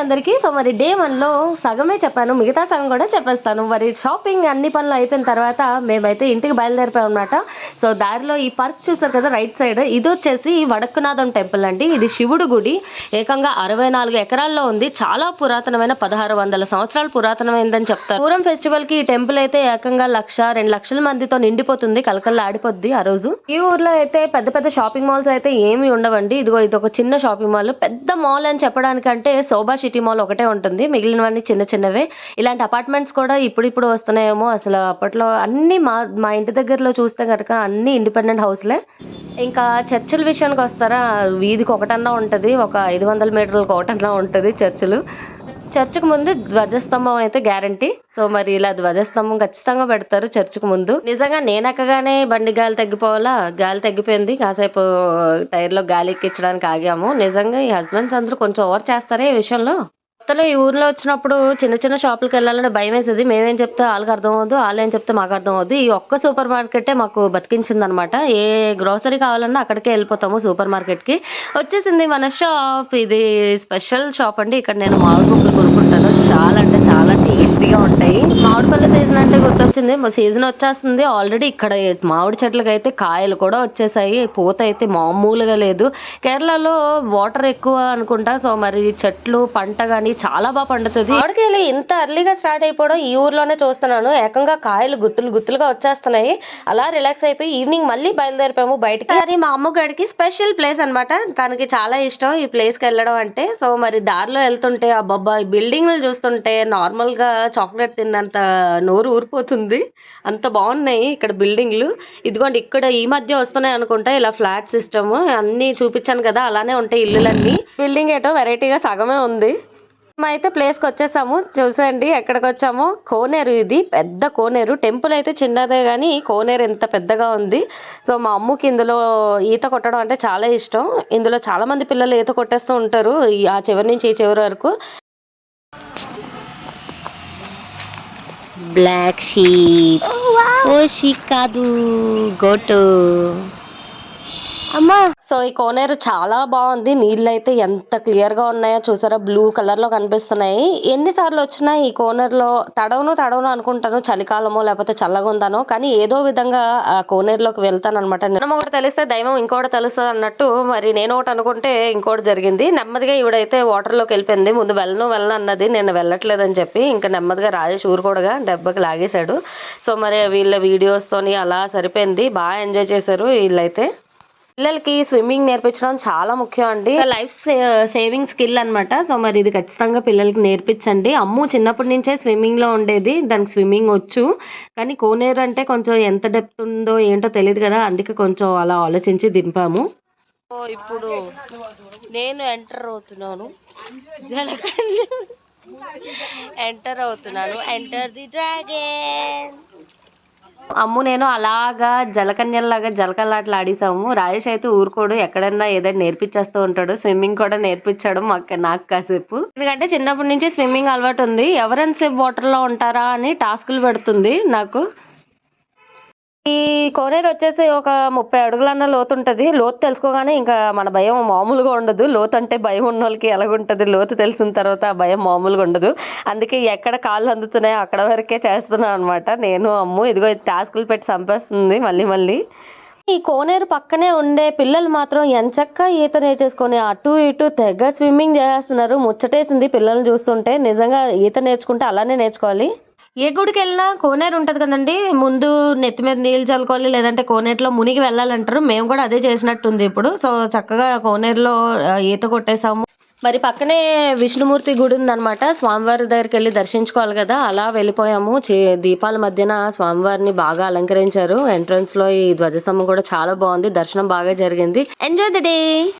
అందరికీ. సో మరి డే 1లో సగమే చెప్పాను, మిగతా సగం కూడా చెప్పేస్తాను. మరి షాపింగ్ అన్ని పనులు అయిపోయిన తర్వాత మేమైతే ఇంటికి బయలుదేరిపోయాం అనమాట. సో దారిలో ఈ పార్క్ చూసారు కదా రైట్ సైడ్, ఇది వచ్చేసి వడక్కునాథం టెంపుల్ అండి. ఇది శివుడు గుడి, ఏకంగా 64 ఎకరాల్లో ఉంది. చాలా పురాతనమైన 1600 సంవత్సరాలు పురాతనమైందని చెప్తారు. పూరం ఫెస్టివల్ కి ఈ టెంపుల్ అయితే ఏకంగా 1,00,000-2 లక్షల మందితో నిండిపోతుంది, కలకల్లా ఆడిపోద్ది ఆ రోజు. ఈ ఊర్లో అయితే పెద్ద పెద్ద షాపింగ్ మాల్స్ అయితే ఏమి ఉండవండి. ఇదిగో ఇది ఒక చిన్న షాపింగ్ మాల్. పెద్ద మాల్ అని చెప్పడానికంటే శోభా సిటీ మాల్ ఒకటే ఉంటుంది, మిగిలినవన్నీ చిన్న చిన్నవే. ఇలాంటి అపార్ట్మెంట్స్ కూడా ఇప్పుడిప్పుడు వస్తున్నాయేమో. అసలు అప్పట్లో అన్ని మా ఇంటి దగ్గరలో చూస్తే కనుక అన్ని ఇండిపెండెంట్ హౌస్లే. ఇంకా చర్చిల విషయానికి వస్తారా, వీధికి ఒకటన్నా ఉంటుంది, ఒక 500 మీటర్లకు ఒకటన్నా ఉంటుంది చర్చిలు. చర్చికి ముందు ధ్వజస్తంభం అయితే గ్యారంటీ. సో మరి ఇలా ధ్వజస్తంభం ఖచ్చితంగా పెడతారు చర్చికి ముందు. నిజంగా నేను ఎక్కగానే బండి గాలి తగ్గిపోవాలా, గాలి తగ్గిపోయింది. కాసేపు టైర్లో గాలి ఎక్కించడానికి ఆగాము. నిజంగా ఈ హస్బెండ్స్ అందరూ కొంచెం ఓవర్ చేస్తారే ఈ విషయంలో. కొత్తలో ఈ ఊర్లో వచ్చినప్పుడు చిన్న చిన్న షాపులకు వెళ్ళాలంటే భయం వేసేది. మేమేం చెప్తే వాళ్ళకి అర్థం అవ్వదు, వాళ్ళు ఏం చెప్తే మాకు అర్థం అవ్వదు. ఈ ఒక్క సూపర్ మార్కెటే మాకు బతికించింది అనమాట. ఏ గ్రోసరీ కావాలన్నా అక్కడికే వెళ్ళిపోతాము, సూపర్ మార్కెట్కి. వచ్చేసింది మన షాప్. ఇది స్పెషల్ షాప్ అండి. ఇక్కడ నేను మామిడి పప్పులు కొనుక్కుంటాను. చాలా అంటే చాలా టేస్టీగా ఉంటాయి. మామిడి పళ్ళ సీజన్ అంటే గుర్తొచ్చింది, సీజన్ వచ్చేస్తుంది ఆల్రెడీ. ఇక్కడ మామిడి చెట్లకి అయితే కాయలు కూడా వచ్చేసాయి. పూత అయితే మామూలుగా లేదు. కేరళలో వాటర్ ఎక్కువ అనుకుంటా. సో మరి చెట్లు పంట కానీ చాలా బాగా పండుతుంది. మామిడికాయలు ఇంత అర్లీగా స్టార్ట్ అయిపోవడం ఈ ఊర్లోనే చూస్తున్నాను. ఏకంగా కాయలు గుత్తులు గుత్తులుగా వచ్చేస్తున్నాయి. అలా రిలాక్స్ అయిపోయి ఈవినింగ్ మళ్ళీ బయలుదేరిపోయాము బయటికి. అది మా అమ్మగారికి స్పెషల్ ప్లేస్ అనమాట. తనకి చాలా ఇష్టం ఈ ప్లేస్కి వెళ్ళడం అంటే. సో మరి దారిలో వెళ్తుంటే అబ్బబ్బా, ఈ బిల్డింగ్లు చూస్తుంటే నార్మల్ గా చాక్లెట్ తిన్నంత నోరు ఊరిపోతుంది, అంత బాగున్నాయి ఇక్కడ బిల్డింగ్లు. ఇదిగోండి ఇక్కడ ఈ మధ్య వస్తున్నాయి అనుకుంటా ఇలా ఫ్లాట్ సిస్టమ్. అన్ని చూపించాను కదా, అలానే ఉంటాయి ఇల్లులన్నీ. బిల్డింగ్ ఏటో వెరైటీగా సగమే ఉంది. అయితే ప్లేస్కి వచ్చేసాము. చూసండి ఎక్కడికి వచ్చామో. కోనేరు, ఇది పెద్ద కోనేరు. టెంపుల్ అయితే చిన్నదే కానీ కోనేరు ఎంత పెద్దగా ఉంది. సో మా అమ్మకి ఇందులో ఈత కొట్టడం అంటే చాలా ఇష్టం. ఇందులో చాలా మంది పిల్లలు ఈత కొట్టేస్తూ ఉంటారు, ఆ చివరి నుంచి ఈ చివరి వరకు. బ్లాక్ షీప్, ఓ షీప్ కాదు, గోటు. అమ్మా. సో ఈ కోనేరు చాలా బాగుంది. నీళ్ళు అయితే ఎంత క్లియర్ గా ఉన్నాయో చూసారా, బ్లూ కలర్ లో కనిపిస్తున్నాయి. ఎన్నిసార్లు వచ్చినా ఈ కోనేరులో తడవను అనుకుంటాను, చలికాలమో లేకపోతే చల్లగా ఉందానో, కానీ ఏదో విధంగా ఆ కోనేరులోకి వెళ్తాను అనమాట. నేను ఒకటి తెలిస్తే దైవం ఇంకోటి తెలుస్తుంది అన్నట్టు. మరి నేను ఒకటి అనుకుంటే ఇంకోటి జరిగింది. నెమ్మదిగా ఈవిడైతే వాటర్ లోకి వెళ్ళిపోయింది. ముందు వెళ్ళను అన్నది, నేను వెళ్ళట్లేదని చెప్పి ఇంకా నెమ్మదిగా రాజేష్ ఊరుకోడుగా దెబ్బకి లాగేశాడు. సో మరి వీళ్ళ వీడియోస్ తోని అలా సరిపోయింది. బాగా ఎంజాయ్ చేశారు వీళ్ళైతే. పిల్లలకి స్విమ్మింగ్ నేర్పించడం చాలా ముఖ్యం అండి. లైఫ్ సేవింగ్ స్కిల్ అనమాట. సో మరి ఇది ఖచ్చితంగా పిల్లలకి నేర్పించండి. అమ్ము చిన్నప్పటి నుంచే స్విమ్మింగ్ లో ఉండేది, దానికి స్విమ్మింగ్ వచ్చు. కానీ కోనేరు అంటే కొంచెం ఎంత డెప్త్ ఉందో ఏంటో తెలియదు కదా, అందుకే కొంచెం అలా ఆలోచించి దింపాము. సో ఇప్పుడు నేను ఎంటర్ అవుతున్నాను, ఎంటర్ ది డ్రాగన్. అమ్ము నేను అలాగా జలకన్యలాగా జలకలాట్లు ఆడేసాము. రాజేష్ అయితే ఊరుకోడు, ఎక్కడన్నా ఏదైనా నేర్పించేస్తూ ఉంటాడు. స్విమ్మింగ్ కూడా నేర్పించాడు నాకు కాసేపు. ఎందుకంటే చిన్నప్పటి నుంచి స్విమ్మింగ్ అలవాటు ఉంది. ఎవరెంతసేపు వాటర్ లో ఉంటారా అని టాస్కులు పెడుతుంది నాకు. ఈ కోనేరు వచ్చేసి ఒక 30 అడుగులన్న లోతు ఉంటుంది. లోతు తెలుసుకోగానే ఇంకా మన భయం మామూలుగా ఉండదు. లోతు అంటే భయం ఉన్న వాళ్ళకి ఎలాగుంటుంది, లోతు తెలిసిన తర్వాత ఆ భయం మామూలుగా ఉండదు. అందుకే ఎక్కడ కాళ్ళు అందుతున్నాయో అక్కడ వరకే చేస్తున్నాను అనమాట నేను. అమ్ము ఇదిగో టాస్కులు పెట్టి చంపేస్తుంది మళ్ళీ. ఈ కోనేరు పక్కనే ఉండే పిల్లలు మాత్రం ఎంచక్కా ఈత నేర్చేసుకొని అటు ఇటు తెగ స్విమ్మింగ్ చేసేస్తున్నారు. ముచ్చటేసింది పిల్లల్ని చూస్తుంటే. నిజంగా ఈత నేర్చుకుంటే అలానే నేర్చుకోవాలి. ఏ గుడికి వెళ్ళినా కోనేరు ఉంటుంది కదండి, ముందు నెత్తి మీద నీళ్ళు చల్లుకోవాలి, లేదంటే కోనేరులో మునిగి వెళ్ళాలంటారు. మేము కూడా అదే చేసినట్టుంది ఇప్పుడు. సో చక్కగా కోనేరులో ఈత కొట్టేసాము. మరి పక్కనే విష్ణుమూర్తి గుడి ఉందనమాట. స్వామివారి దగ్గరికి వెళ్ళి దర్శించుకోవాలి కదా, అలా వెళ్ళిపోయాము. దీపాల మధ్యన స్వామివారిని బాగా అలంకరించారు. ఎంట్రన్స్ లో ఈ ధ్వజస్తంభం కూడా చాలా బాగుంది. దర్శనం బాగా జరిగింది. Enjoy the day.